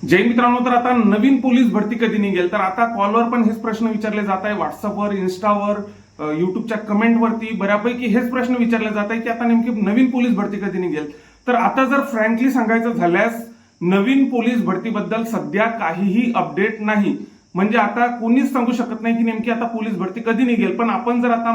जय मित्रांनो, तर आता नवीन पोलीस भरती कधी निघेल? तर आता कॉलवर पण हेच प्रश्न विचारले जात आहे, व्हॉट्सअपवर, इन्स्टावर, युट्यूबच्या कमेंटवरती बऱ्यापैकी हेच प्रश्न विचारले जात आहे की आता नेमकी नवीन पोलीस भरती कधी निघेल. तर आता जर फ्रँकली सांगायचं झाल्यास नवीन पोलीस भरतीबद्दल सध्या काहीही अपडेट नाही. म्हणजे आता कोणीच सांगू शकत नाही की नेमकी आता पोलीस भरती कधी निघेल. पण आपण जर आता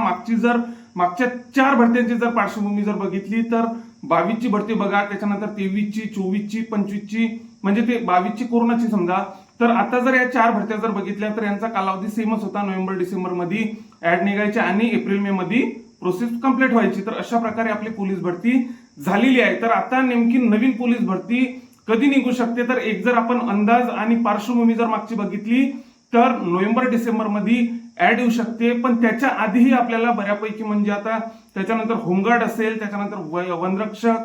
मागच्या 4 भरत्यांची जर पार्श्वभूमी जर बघितली तर 22ची भरती बघा, त्याच्यानंतर 23ची, 24ची, 25ची, म्हणजे ते 22ची कोरोनाची समजा. तर आता जर या 4 भरत्या जर बघितल्या तर यांचा कालावधी सेमच होता. नोव्हेंबर डिसेंबर मध्ये ऍड निघायची आणि एप्रिल मे मध्ये प्रोसेस कंप्लीट व्हायची. तर अशा प्रकारे आपली पोलीस भरती झालेली आहे. तर आता नेमकी नवीन पोलीस भरती कधी निघू शकते? तर एक जर आपण अंदाज आणि पार्श्वभूमी जर मागची बघितली तर नोव्हेंबर डिसेंबर मध्ये ऍड येऊ शकते. पण त्याच्या आधीही आपल्याला बऱ्यापैकी म्हणजे आता त्याच्यानंतर होमगार्ड असेल, त्याच्यानंतर वनरक्षक,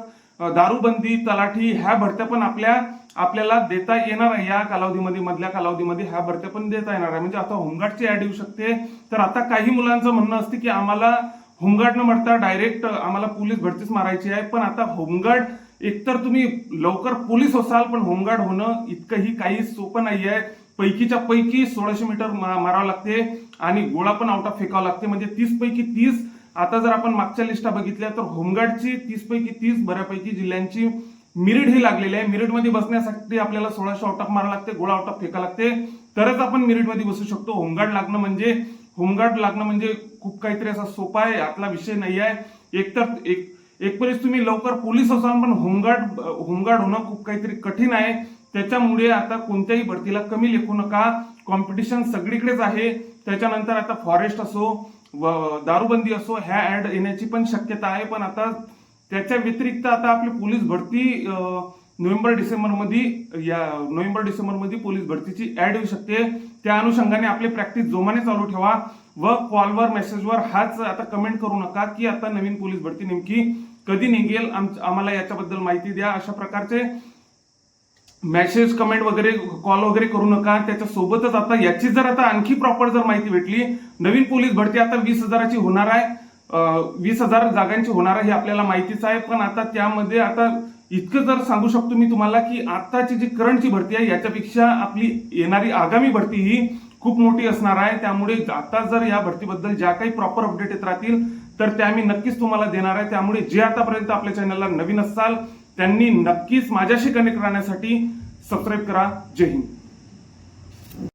दारूबंदी, तलाठी ह्या भरत्या पण आपल्याला देता येणार आहे. या कालावधीमध्ये, मधल्या कालावधीमध्ये ह्या भरत्या पण देता येणार आहे. म्हणजे आता होमगार्डची ऍड येऊ शकते. तर आता काही मुलांचं म्हणणं असते की आम्हाला होमगार्ड न म्हणता डायरेक्ट आम्हाला पोलीस भरतीच मारायची आहे. पण आता होमगार्ड एकतर तुम्ही लवकर पोलीस असाल, पण होमगार्ड होणं इतकंही काही सोपं नाही आहे. पैकीच्या पैकी 1600 मीटर मारावं लागते आणि गोळा पण आउट ऑफ फेकावं लागते. म्हणजे 30 पैकी 30. आता जर आपण मागच्या लिस्टा बघितल्या तर होमगार्डची 30 पैकी 30 बऱ्यापैकी जिल्ह्यांची मिरिट ही लागलेली आहे. मिरिट मध्ये बसण्यासाठी आपल्याला 1600 आउट ऑफ मारावं लागते, गोळा आउट ऑफ फेकावं लागते, तरच आपण मिरिट मध्ये बसू शकतो. होमगार्ड लागणं म्हणजे खूप काहीतरी असा सोपा आहे, यातला विषय नाही आहे. एक वेळेस तुम्ही लवकर पोलीस असाल, पण होमगार्ड होणं खूप काहीतरी कठीण आहे. त्याच्यामुळे आता कोणत्याही भरतीला कमी लेखू नका. कॉम्पिटिशन सगळीकडेच आहे. त्याच्यानंतर आता फॉरेस्ट असो, दारूबंदी असो, ह्या ऍड येण्याची पण शक्यता आहे. पण आता त्याच्या व्यतिरिक्त आता आपली पोलीस भरती नोव्हेंबर डिसेंबर मध्ये पोलीस भरतीची ऍड येऊ शकते. त्या अनुषंगाने आपली प्रॅक्टिस जोमाने चालू ठेवा व कॉलवर, मेसेजवर हाच आता कमेंट करू नका की आता नवीन पोलीस भरती नेमकी कधी निघेल, आम्हाला याच्याबद्दल माहिती द्या. अशा प्रकारचे मेसेज, कमेंट वगैरे, कॉल वगैरे करू नका. त्याच्या सोबतच आता याची जर आता आणखी प्रॉपर जर माहिती भेटली, नवीन पोलीस भरती आता 20,000ची होणार आहे. 20,000 जागांची होणार आहे हे आपल्याला माहितीच आहे. पण आता त्यामध्ये आता इतकं जर सांगू शकतो मी तुम्हाला की आताची जी करंटची भरती आहे याच्यापेक्षा आपली येणारी आगामी भरती ही खूप मोठी असणार आहे. त्यामुळे आता जर या भरतीबद्दल ज्या काही प्रॉपर अपडेट येत राहतील तर त्या मी नक्कीच तुम्हाला देणार आहे. त्यामुळे जे आतापर्यंत आपल्या चॅनलला नवीन असाल त्यांनी नक्कीच माझ्याशी कनेक्ट राहण्यासाठी सबस्क्राईब करा. जय हिंद.